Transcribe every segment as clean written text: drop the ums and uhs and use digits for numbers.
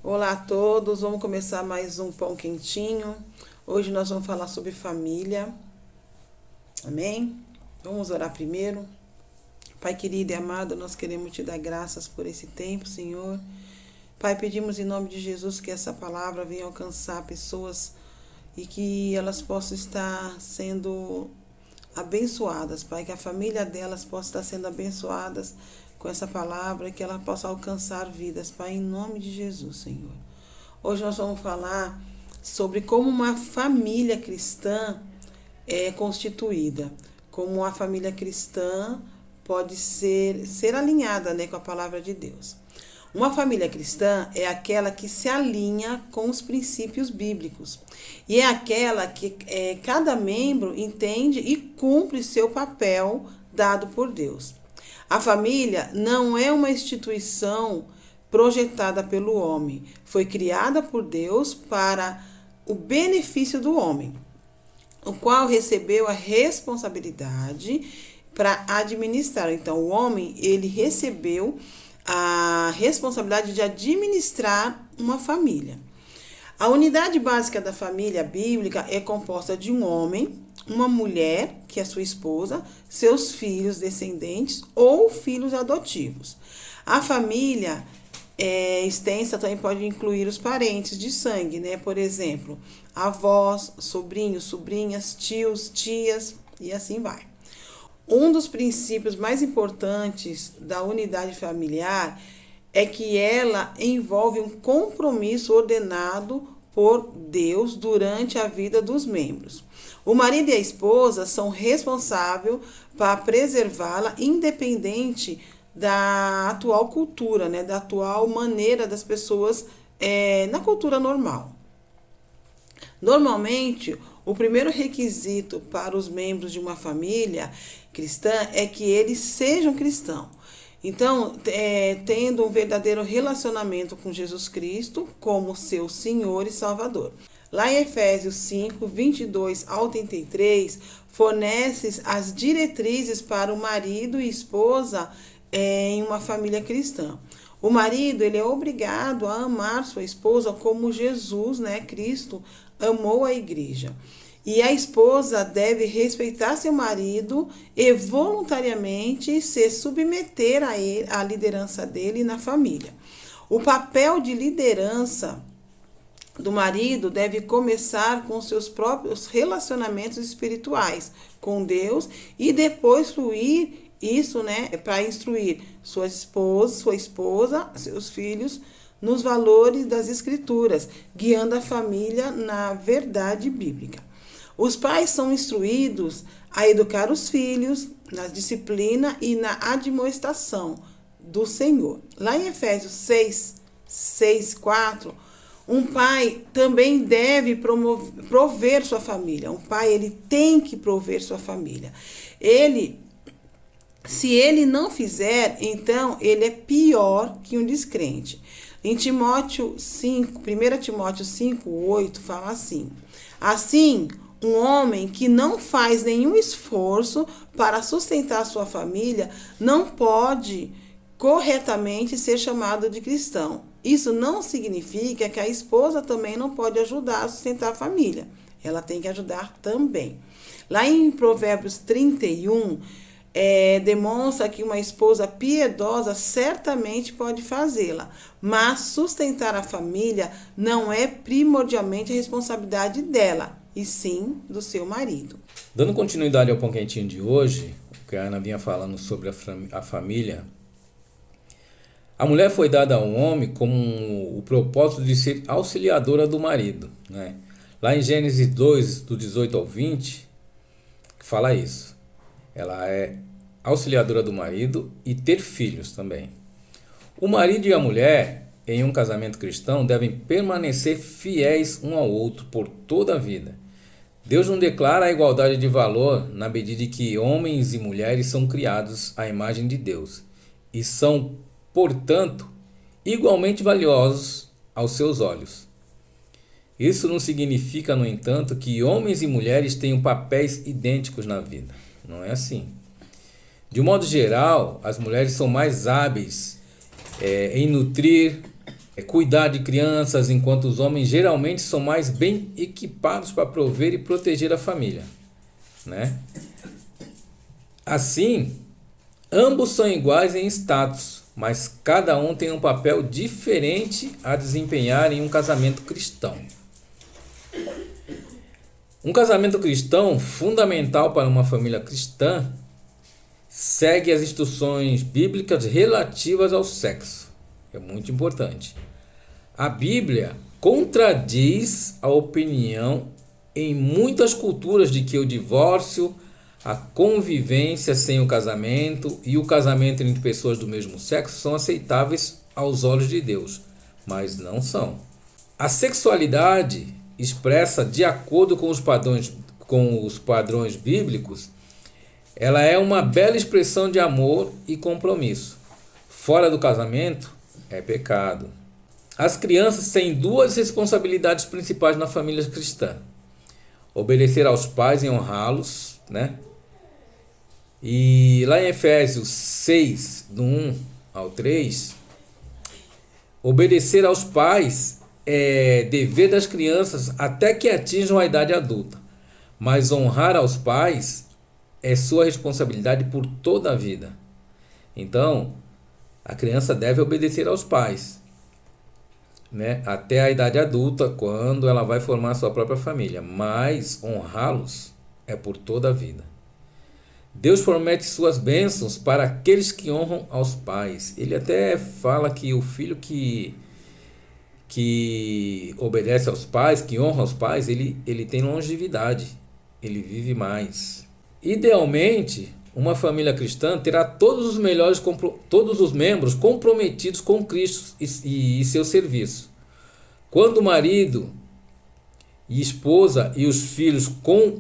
Olá a todos, vamos começar mais um Pão Quentinho. Hoje nós vamos falar sobre família. Amém? Vamos orar primeiro. Pai querido e amado, nós queremos te dar graças por esse tempo, Senhor. Pai, pedimos em nome de Jesus que essa palavra venha alcançar pessoas e que elas possam estar sendo abençoadas, Pai, que a família delas possa estar sendo abençoadas com essa palavra e que ela possa alcançar vidas, Pai, em nome de Jesus, Senhor. Hoje nós vamos falar sobre como uma família cristã é constituída, como a família cristã pode ser alinhada, né, com a palavra de Deus. Uma família cristã é aquela que se alinha com os princípios bíblicos e é aquela que cada membro entende e cumpre seu papel dado por Deus. A família não é uma instituição projetada pelo homem, foi criada por Deus para o benefício do homem, o qual recebeu a responsabilidade para administrar. Então, o homem, ele recebeu a responsabilidade de administrar uma família. A unidade básica da família bíblica é composta de um homem, uma mulher, que é sua esposa, seus filhos descendentes ou filhos adotivos. A família extensa também pode incluir os parentes de sangue, né? Por exemplo, avós, sobrinhos, sobrinhas, tios, tias e assim vai. Um dos princípios mais importantes da unidade familiar é que ela envolve um compromisso ordenado por Deus durante a vida dos membros. O marido e a esposa são responsáveis para preservá-la independente da atual cultura, né, da atual maneira das pessoas na cultura normal. Normalmente, o primeiro requisito para os membros de uma família cristã é que eles sejam cristãos. Então, tendo um verdadeiro relacionamento com Jesus Cristo como seu Senhor e Salvador. Lá em Efésios 5, 22 ao 33, fornece as diretrizes para o marido e esposa em uma família cristã. O marido, ele é obrigado a amar sua esposa como Jesus, né, Cristo, amou a igreja. E a esposa deve respeitar seu marido e voluntariamente se submeter a ele, à liderança dele na família. O papel de liderança do marido deve começar com seus próprios relacionamentos espirituais com Deus e depois fluir isso, né, para instruir sua esposa, seus filhos nos valores das escrituras, guiando a família na verdade bíblica. Os pais são instruídos a educar os filhos na disciplina e na admoestação do Senhor. Lá em Efésios 6, 4, um pai também deve prover sua família. Um pai, ele tem que prover sua família. Se ele não fizer, então ele é pior que um descrente. Em Timóteo 5, 1 Timóteo 5, 8, fala assim: assim, um homem que não faz nenhum esforço para sustentar sua família não pode corretamente ser chamado de cristão. Isso não significa que a esposa também não pode ajudar a sustentar a família. Ela tem que ajudar também. Lá em Provérbios 31, demonstra que uma esposa piedosa certamente pode fazê-la, mas sustentar a família não é primordialmente a responsabilidade dela, e sim do seu marido. Dando continuidade ao Pão Quentinho de hoje, que a Ana vinha falando sobre a família, a mulher foi dada ao homem com o propósito de ser auxiliadora do marido, né? Lá em Gênesis 2, do 18 ao 20, fala isso. Ela é auxiliadora do marido e ter filhos também. O marido e a mulher, em um casamento cristão, devem permanecer fiéis um ao outro por toda a vida. Deus não declara a igualdade de valor na medida em que homens e mulheres são criados à imagem de Deus e são, portanto, igualmente valiosos aos seus olhos. Isso não significa, no entanto, que homens e mulheres tenham papéis idênticos na vida. Não é assim. De um modo geral, as mulheres são mais hábeis em nutrir, cuidar de crianças, enquanto os homens geralmente são mais bem equipados para prover e proteger a família, né? Assim, ambos são iguais em status, mas cada um tem um papel diferente a desempenhar em um casamento cristão. Um casamento cristão, fundamental para uma família cristã, segue as instruções bíblicas relativas ao sexo. É muito importante. A Bíblia contradiz a opinião em muitas culturas de que o divórcio, a convivência sem o casamento e o casamento entre pessoas do mesmo sexo são aceitáveis aos olhos de Deus, mas não são. A sexualidade expressa de acordo com os padrões bíblicos, ela é uma bela expressão de amor e compromisso. Fora do casamento, é pecado. As crianças têm duas responsabilidades principais na família cristã: obedecer aos pais e honrá-los, né? E lá em Efésios 6, do 1 ao 3, obedecer aos pais é dever das crianças até que atinjam a idade adulta, mas honrar aos pais é sua responsabilidade por toda a vida. Então, a criança deve obedecer aos pais, né, até a idade adulta, quando ela vai formar sua própria família, mas honrá-los é por toda a vida. Deus promete suas bênçãos para aqueles que honram aos pais. Ele até fala que o filho que obedece aos pais, que honra aos pais, ele tem longevidade, ele vive mais. Idealmente, uma família cristã terá todos os membros comprometidos com Cristo e seu serviço. Quando o marido e esposa e os filhos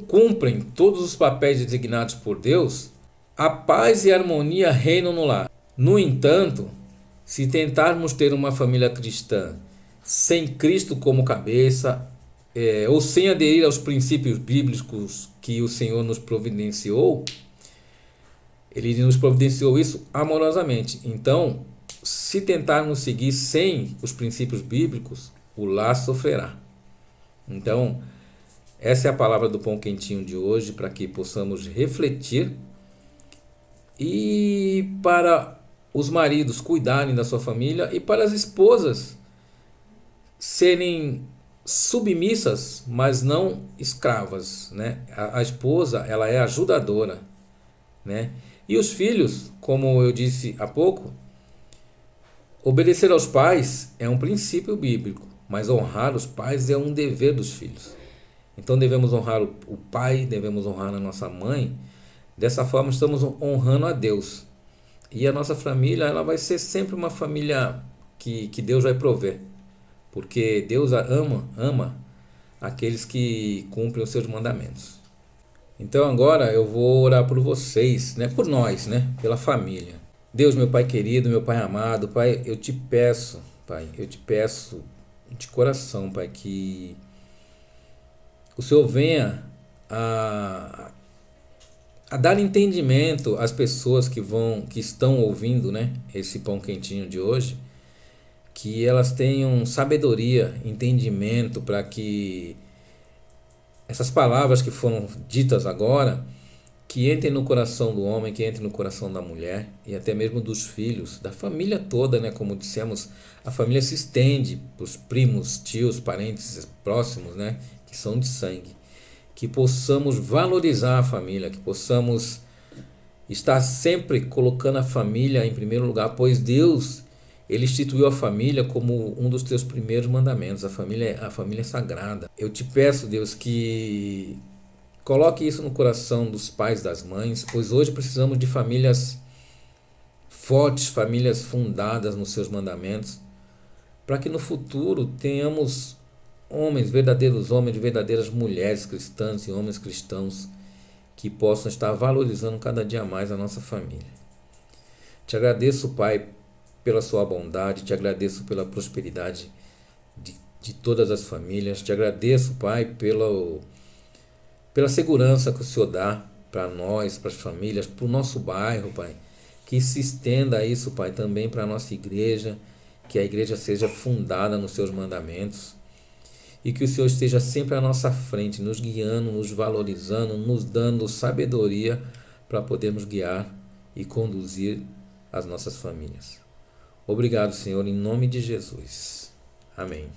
cumprem todos os papéis designados por Deus, a paz e a harmonia reinam no lar. No entanto, se tentarmos ter uma família cristã sem Cristo como cabeça, ou sem aderir aos princípios bíblicos que o Senhor nos providenciou, Ele nos providenciou isso amorosamente. Então, se tentarmos seguir sem os princípios bíblicos, o lar sofrerá. Então, essa é a palavra do Pão Quentinho de hoje, para que possamos refletir e para os maridos cuidarem da sua família e para as esposas serem submissas, mas não escravas, né? A esposa, ela é ajudadora, né? E os filhos, como eu disse há pouco, obedecer aos pais é um princípio bíblico, mas honrar os pais é um dever dos filhos. Então devemos honrar o pai, devemos honrar a nossa mãe. Dessa forma estamos honrando a Deus. E a nossa família, ela vai ser sempre uma família que Deus vai prover. Porque Deus ama aqueles que cumprem os seus mandamentos. Então agora eu vou orar por vocês, né? Por nós, né? Pela família. Deus, meu Pai querido, meu Pai amado, Pai, eu te peço de coração, Pai, que o Senhor venha a dar entendimento às pessoas que estão ouvindo, né, esse Pão Quentinho de hoje, que elas tenham sabedoria, entendimento, para que essas palavras que foram ditas agora, que entrem no coração do homem, que entrem no coração da mulher e até mesmo dos filhos, da família toda, né? Como dissemos, a família se estende para os primos, tios, parentes próximos, né? Que são de sangue. Que possamos valorizar a família, que possamos estar sempre colocando a família em primeiro lugar, pois Deus, Ele instituiu a família como um dos teus primeiros mandamentos. A família é sagrada. Eu te peço, Deus, que coloque isso no coração dos pais, das mães, pois hoje precisamos de famílias fortes, famílias fundadas nos seus mandamentos, para que no futuro tenhamos verdadeiros homens, verdadeiras mulheres cristãs e homens cristãos que possam estar valorizando cada dia mais a nossa família. Te agradeço, Pai, pela sua bondade, te agradeço pela prosperidade de todas as famílias, te agradeço, Pai, pela segurança que o Senhor dá para nós, para as famílias, para o nosso bairro, Pai. Que se estenda isso, Pai, também para a nossa igreja, que a igreja seja fundada nos seus mandamentos e que o Senhor esteja sempre à nossa frente, nos guiando, nos valorizando, nos dando sabedoria para podermos guiar e conduzir as nossas famílias. Obrigado, Senhor, em nome de Jesus. Amém.